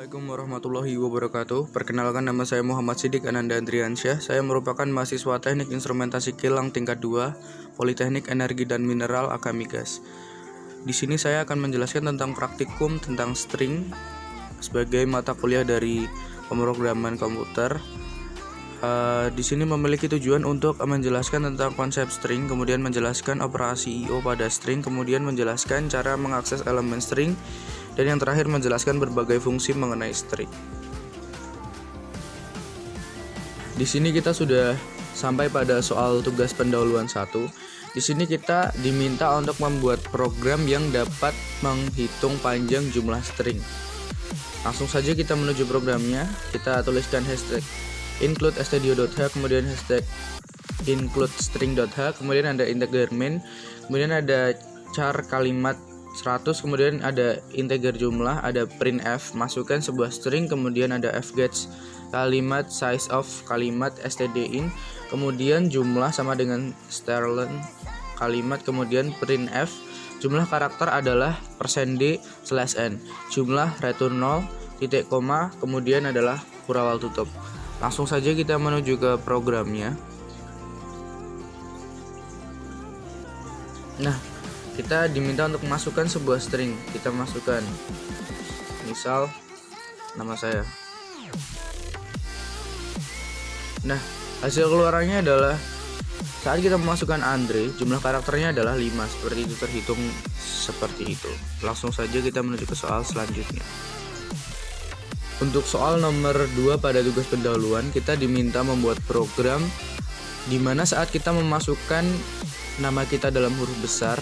Assalamualaikum warahmatullahi wabarakatuh. Perkenalkan, nama saya Muhammad Siddiq Ananda Andriansyah. Saya merupakan mahasiswa Teknik Instrumentasi Kilang tingkat 2, Politeknik Energi dan Mineral Akamigas. Di sini saya akan menjelaskan tentang praktikum tentang string sebagai mata kuliah dari pemrograman komputer. Di sini memiliki tujuan untuk menjelaskan tentang konsep string, kemudian menjelaskan operasi I/O pada string, kemudian menjelaskan cara mengakses elemen string, dan yang terakhir menjelaskan berbagai fungsi mengenai string. Di sini kita sudah sampai pada soal tugas pendahuluan 1. Di sini kita diminta untuk membuat program yang dapat menghitung panjang jumlah string. Langsung saja kita menuju programnya. Kita tuliskan hashtag include stdio.h, kemudian hashtag include string.h, kemudian ada integer main, kemudian ada char kalimat 100, kemudian ada integer jumlah, ada printf, masukkan sebuah string, kemudian ada fgets kalimat size of kalimat stdin, kemudian jumlah sama dengan strlen kalimat, kemudian printf jumlah karakter adalah %d/n, jumlah return 0, titik koma, kemudian adalah kurawal tutup. Langsung saja kita menuju ke programnya. Nah, kita diminta untuk masukkan sebuah string. Kita masukkan misal nama saya. Nah, hasil keluarannya adalah saat kita memasukkan Andre, jumlah karakternya adalah 5. Seperti itu, terhitung seperti itu. Langsung saja kita menuju ke soal selanjutnya. Untuk soal nomor 2 pada tugas pendahuluan, kita diminta membuat program di mana saat kita memasukkan nama kita dalam huruf besar,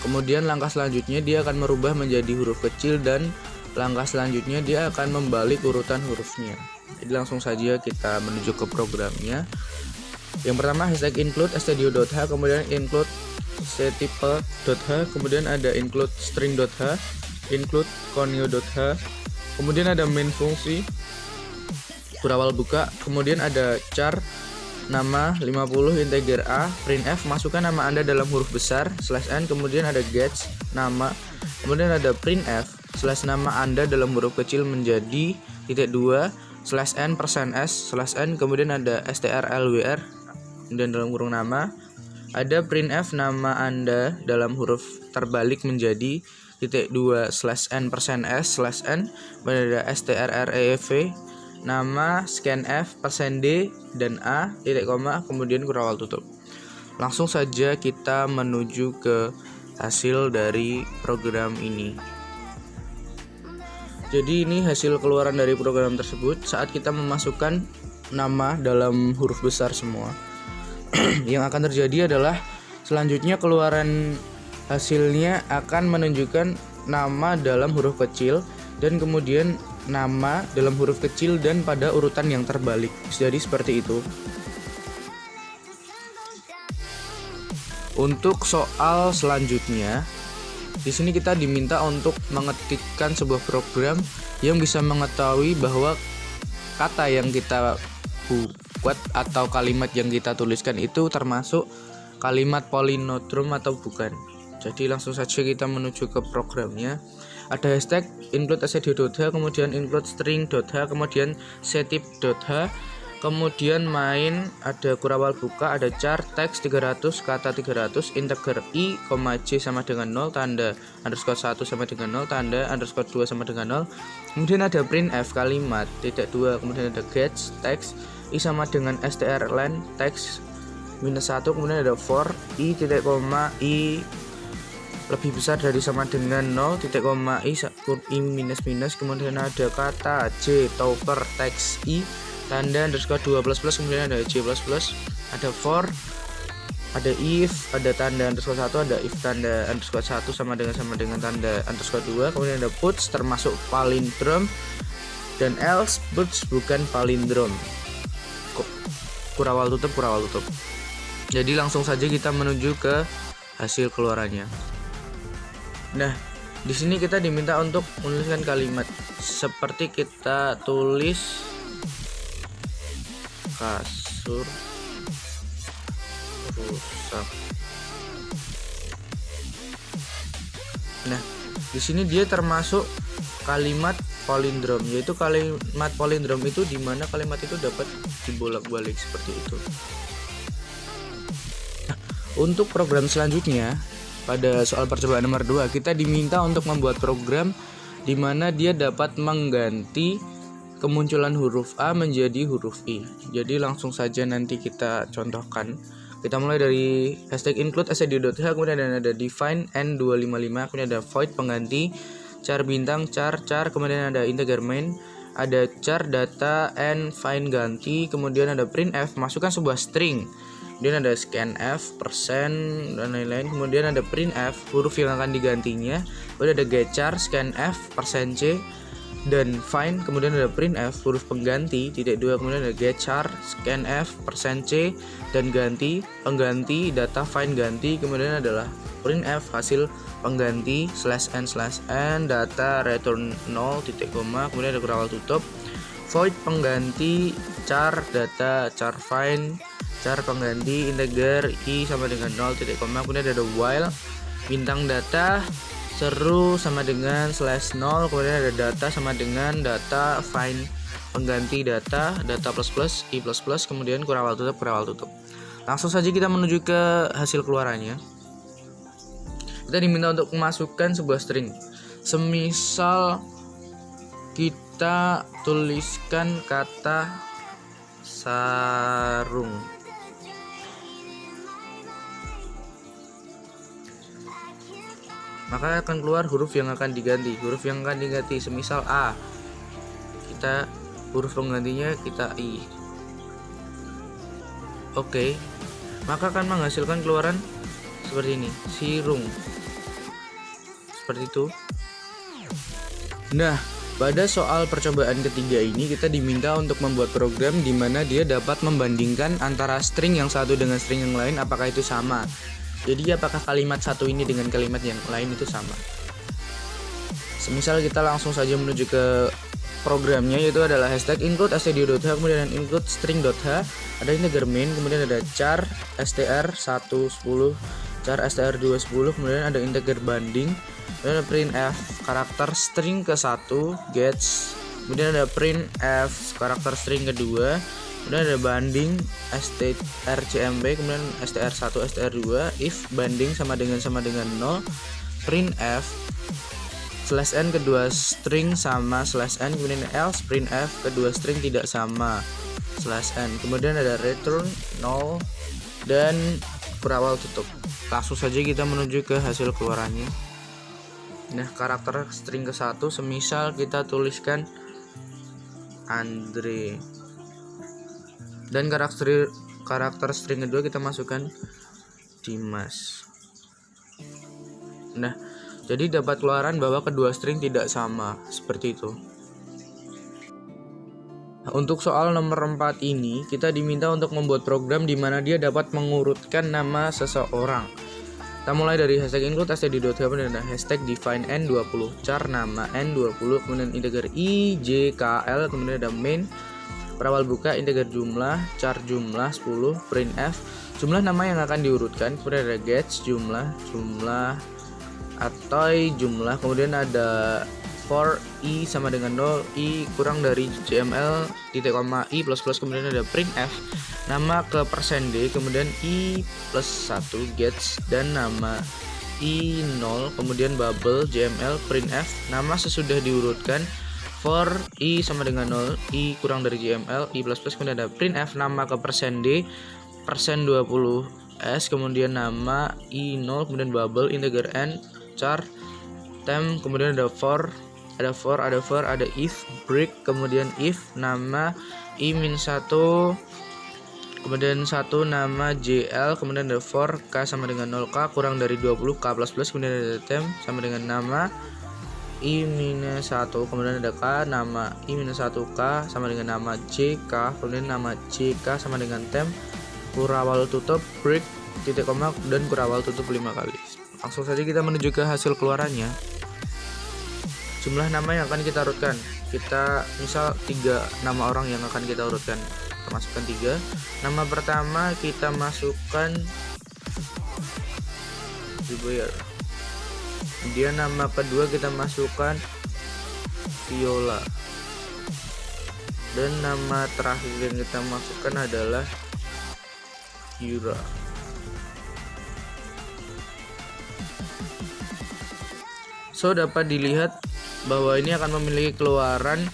kemudian langkah selanjutnya dia akan merubah menjadi huruf kecil, dan langkah selanjutnya dia akan membalik urutan hurufnya. Jadi langsung saja kita menuju ke programnya. Yang pertama hashtag include stdio.h, kemudian include ctype.h, kemudian ada include string.h, include conio.h, kemudian ada main fungsi kurawal buka, kemudian ada char nama 50 integer a, printf masukkan nama Anda dalam huruf besar /n, kemudian ada gets nama, kemudian ada printf /nama Anda dalam huruf kecil menjadi -2 %n/n, kemudian ada strlwr dan dalam kurung nama, ada printf nama Anda dalam huruf terbalik menjadi -2 %n/s/n, kemudian ada strrev nama scanf %d dan a, titik koma, kemudian kurawal tutup. Langsung saja kita menuju ke hasil dari program ini. Jadi ini hasil keluaran dari program tersebut saat kita memasukkan nama dalam huruf besar semua. Yang akan terjadi adalah selanjutnya keluaran hasilnya akan menunjukkan nama dalam huruf kecil dan kemudian nama dalam huruf kecil dan pada urutan yang terbalik. Jadi seperti itu. Untuk soal selanjutnya, di sini kita diminta untuk mengetikkan sebuah program yang bisa mengetahui bahwa kata yang kita buat atau kalimat yang kita tuliskan itu termasuk kalimat polinodrom atau bukan. Jadi langsung saja kita menuju ke programnya. Ada hashtag include stdio.h, kemudian include string.h, kemudian ctype.h, kemudian main, ada kurawal buka, ada char teks 300, kata 300, integer i, j sama dengan 0, tanda underscore 1 sama dengan 0, tanda underscore 2 sama dengan 0, kemudian ada printf kalimat -2, kemudian ada gets teks i sama dengan strlen teks -1, kemudian ada for i titik koma i lebih besar dari sama dengan 0, titik koma i minus minus, kemudian ada kata j toper teks i tanda underscore 2 plus plus, kemudian ada j plus plus, ada for, ada if, ada tanda underscore 1, ada if tanda underscore 1 sama dengan tanda underscore 2, kemudian ada puts termasuk palindrom, dan else puts bukan palindrom. Kurawal tutup. Jadi langsung saja kita menuju ke hasil keluarannya. Nah, di sini kita diminta untuk menuliskan kalimat seperti kita tulis kasur rusak. Nah, di sini dia termasuk kalimat palindrom, yaitu kalimat palindrom itu dimana kalimat itu dapat dibolak-balik seperti itu. Nah, untuk program selanjutnya pada soal percobaan nomor 2 kita diminta untuk membuat program dimana dia dapat mengganti kemunculan huruf A menjadi huruf I. Jadi langsung saja nanti kita contohkan. Kita mulai dari hashtag include std.h, kemudian ada define n255, kemudian ada void pengganti char bintang char, kemudian ada integer main, ada char data n find ganti, kemudian ada printf masukkan sebuah string, kemudian ada scanf persen dan lain-lain, kemudian ada printf huruf yang akan digantinya, kemudian ada getchar scanf persen c dan find, kemudian ada printf huruf pengganti titik 2, kemudian ada getchar scanf persen c dan ganti pengganti data find ganti, kemudian adalah printf hasil pengganti /n data return 0 titik koma, kemudian ada kurang tutup void pengganti char data char find char pengganti integer i sama dengan 0 titik koma, kemudian ada while bintang data seru sama dengan /0, kemudian ada data sama dengan data find pengganti data plus i plus, kemudian kurang tutup. Langsung saja kita menuju ke hasil keluarannya. Kita diminta untuk memasukkan sebuah string. Semisal kita tuliskan kata sarung, maka akan keluar huruf yang akan diganti. Huruf yang akan diganti semisal A, kita huruf penggantinya kita I. Oke, maka akan menghasilkan keluaran seperti ini, sirung. Seperti itu. Nah, pada soal percobaan ketiga ini kita diminta untuk membuat program di mana dia dapat membandingkan antara string yang satu dengan string yang lain apakah itu sama. Jadi apakah kalimat satu ini dengan kalimat yang lain itu sama. Semisal kita langsung saja menuju ke programnya, yaitu adalah hashtag include std.h, kemudian include string.h, ada integer main, kemudian ada char str110, char str210, kemudian ada integer banding, kemudian ada printf karakter string ke-1 gets, kemudian ada printf karakter string kedua, kemudian ada banding strcmp, kemudian str1 str2, if banding sama dengan 0, printf /n kedua string sama /n, kemudian else printf kedua string tidak sama /n, kemudian ada return 0 dan berawal tutup. Langsung saja kita menuju ke hasil keluarannya. Nah, karakter string ke-1 semisal kita tuliskan Andre, dan karakter string kedua kita masukkan Dimas. Nah, jadi dapat keluaran bahwa kedua string tidak sama, seperti itu. Untuk soal nomor 4 ini, kita diminta untuk membuat program di mana dia dapat mengurutkan nama seseorang. Kita mulai dari hashtag include std.h, kemudian ada hashtag define n20, char nama n20, kemudian integer i, j, k, l, kemudian ada main, berawal buka, integer jumlah, char jumlah 10, printf, jumlah nama yang akan diurutkan, kemudian ada gets, jumlah, atau jumlah, kemudian ada for i sama dengan 0, i kurang dari jml titik koma i plus, kemudian ada printf nama ke persen d, kemudian i plus 1 gets dan nama i 0, kemudian bubble jml printf nama sesudah diurutkan, for i sama dengan 0, i kurang dari jml i plus, kemudian ada printf nama ke persen d persen 20 s, kemudian nama i 0, kemudian bubble integer n char temp, kemudian ada for, ada if break, kemudian if nama i-1, kemudian 1 nama jl, kemudian ada for k sama dengan 0k kurang dari 20 k plus, kemudian ada temp sama dengan nama i-1, kemudian ada k nama i-1k sama dengan nama jk, kemudian nama jk sama dengan temp kurawal tutup break titik koma dan kurawal tutup 5 kali. Langsung saja kita menuju ke hasil keluarannya. Jumlah nama yang akan kita urutkan, kita misal 3 nama orang yang akan kita urutkan, kita masukkan 3. Nama pertama kita masukkan Zubair, kemudian nama kedua kita masukkan Viola. Dan nama terakhir yang kita masukkan adalah Yura. So, dapat dilihat bahwa ini akan memiliki keluaran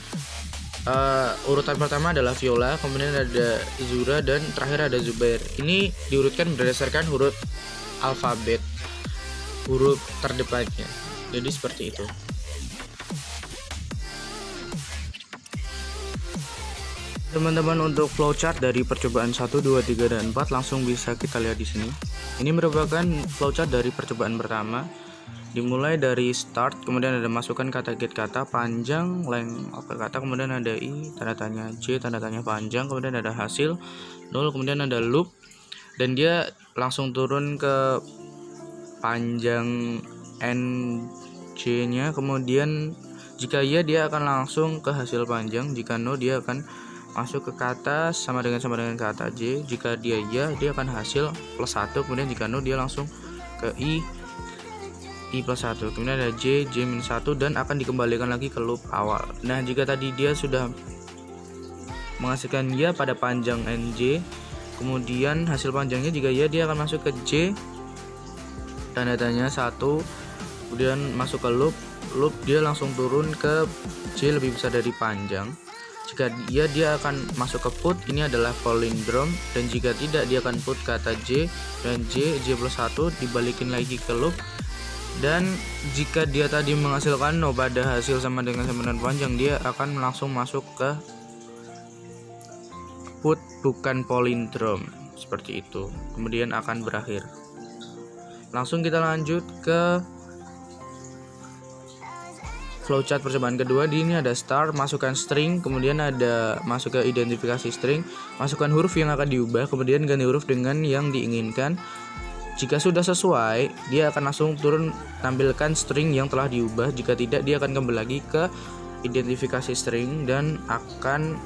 urutan pertama adalah Viola, kemudian ada Zura, dan terakhir ada Zubair. Ini diurutkan berdasarkan huruf alfabet, huruf terdepannya. Jadi seperti itu. Teman-teman, untuk flowchart dari percobaan 1, 2, 3, dan 4 langsung bisa kita lihat di sini. Ini merupakan flowchart dari percobaan pertama. Dimulai dari start, kemudian ada masukkan kata get kata panjang, length of kata, kemudian ada i, tanda tanya j, tanda tanya panjang, kemudian ada hasil 0, kemudian ada loop, dan dia langsung turun ke panjang nj nya. Kemudian jika iya, dia akan langsung ke hasil panjang. Jika no, dia akan masuk ke kata sama dengan kata j. Jika dia iya, dia akan hasil plus 1. Kemudian jika no, dia langsung ke i plus 1, kemudian ada j minus 1, dan akan dikembalikan lagi ke loop awal. Nah, jika tadi dia sudah menghasilkan ya pada panjang nj, kemudian hasil panjangnya jika ya, dia akan masuk ke j, tanda tanya 1, kemudian masuk ke loop, dia langsung turun ke j lebih besar dari panjang. Jika dia akan masuk ke put, ini adalah palindrom, dan jika tidak, dia akan put kata j dan j plus 1 dibalikin lagi ke loop. Dan jika dia tadi menghasilkan no pada hasil sama dengan panjang, dia akan langsung masuk ke put, bukan palindrom, seperti itu. Kemudian akan berakhir. Langsung kita lanjut ke flowchart percobaan kedua. Di ini ada start, masukkan string, kemudian ada masuk ke identifikasi string, masukkan huruf yang akan diubah, kemudian ganti huruf dengan yang diinginkan. Jika sudah sesuai, dia akan langsung turun tampilkan string yang telah diubah. Jika tidak, dia akan kembali lagi ke identifikasi string dan akan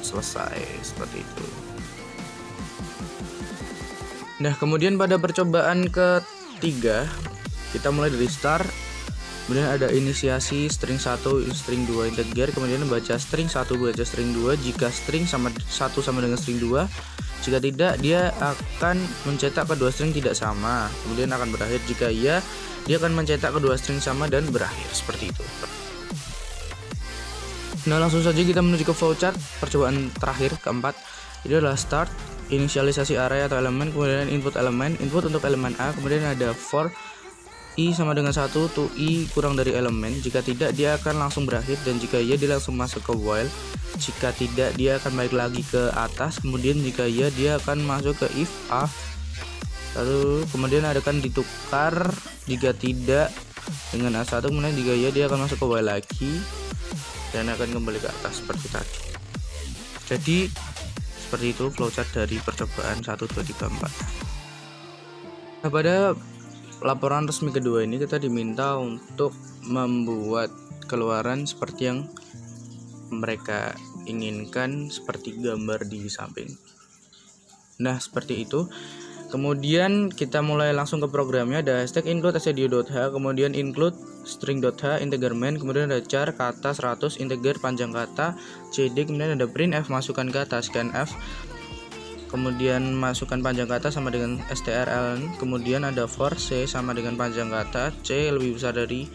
selesai seperti itu. Nah, kemudian pada percobaan ketiga, kita mulai dari start. Kemudian ada inisiasi string 1, string 2 integer, kemudian baca string 1, baca string 2. Jika string sama 1 sama dengan string 2, jika tidak, dia akan mencetak kedua string tidak sama, kemudian akan berakhir. Jika iya, dia akan mencetak kedua string sama dan berakhir seperti itu. Nah, langsung saja kita menuju ke flowchart percobaan terakhir keempat. Ini adalah start, inisialisasi array atau elemen, kemudian input elemen, input untuk elemen A, kemudian ada for i sama dengan 1 to i kurang dari elemen. Jika tidak, dia akan langsung berakhir, dan jika iya, dia langsung masuk ke while. Jika tidak, dia akan balik lagi ke atas. Kemudian jika iya, dia akan masuk ke if a, lalu kemudian akan ditukar. Jika tidak, dengan a1, kemudian jika iya, dia akan masuk ke while lagi dan akan kembali ke atas seperti tadi. Jadi seperti itu flowchart dari percobaan 1, 2, 3, 4. Nah, pada laporan resmi kedua ini kita diminta untuk membuat keluaran seperti yang mereka inginkan, seperti gambar di samping. Nah, seperti itu. Kemudian kita mulai langsung ke programnya. Ada hashtag include stdio.h, kemudian include string.h integer main, kemudian ada char kata 100 integer panjang kata cd, kemudian ada printf masukkan kata scanf, kemudian masukkan panjang kata sama dengan strln, kemudian ada for c sama dengan panjang kata c lebih besar dari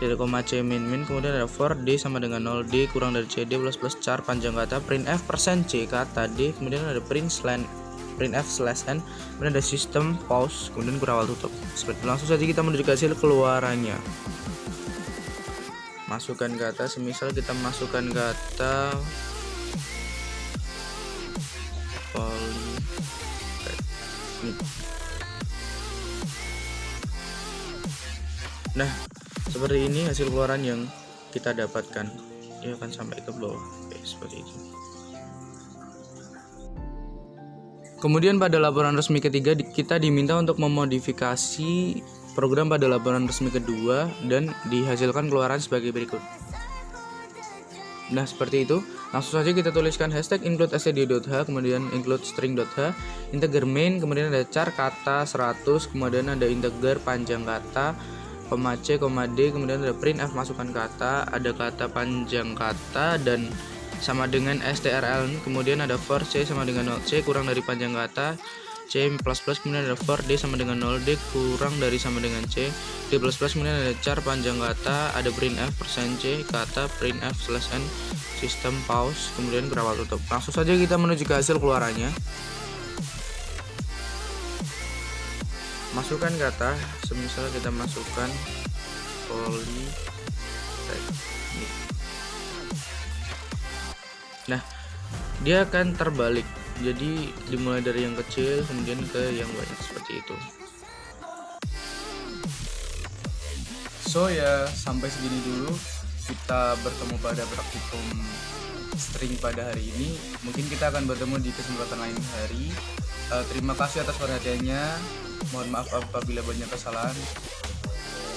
c min, kemudian ada for d sama dengan 0, d kurang dari cd plus char panjang kata printf %c kata d, kemudian ada printf/n, kemudian ada sistem pause, kemudian kurawal tutup. Seperti langsung saja kita menuju ke hasil keluarannya. Masukkan kata, semisal kita masukkan kata nah, seperti ini hasil keluaran yang kita dapatkan. Dia akan sampai ke bawah. Oke, seperti itu. Kemudian pada laporan resmi ketiga kita diminta untuk memodifikasi program pada laporan resmi kedua dan dihasilkan keluaran sebagai berikut. Nah, seperti itu. Langsung saja kita tuliskan hashtag include stdio.h, kemudian include string.h, integer main, kemudian ada char kata 100, kemudian ada integer panjang kata, koma C, koma D, kemudian ada printf masukkan kata, ada kata panjang kata dan sama dengan strl, kemudian ada for C sama dengan 0, C kurang dari panjang kata, C plus plus, kemudian ada for D sama dengan 0, D kurang dari sama dengan C, D plus plus, kemudian ada char panjang kata, ada printf %C kata, printf /n, sistem pause, kemudian kerawat tutup. Langsung saja kita menuju ke hasil keluarannya. Masukkan kata, semisal kita masukkan politeknik. Nah, dia akan terbalik. Jadi dimulai dari yang kecil kemudian ke yang banyak seperti itu. So ya, sampai segini dulu kita bertemu pada praktikum string pada hari ini. Mungkin kita akan bertemu di kesempatan lain hari. Terima kasih atas perhatiannya. Mohon maaf apabila banyak kesalahan.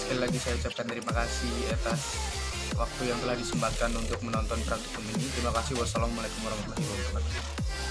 Sekali lagi saya ucapkan terima kasih atas waktu yang telah disempatkan untuk menonton praktikum ini. Terima kasih. Wassalamualaikum warahmatullahi wabarakatuh.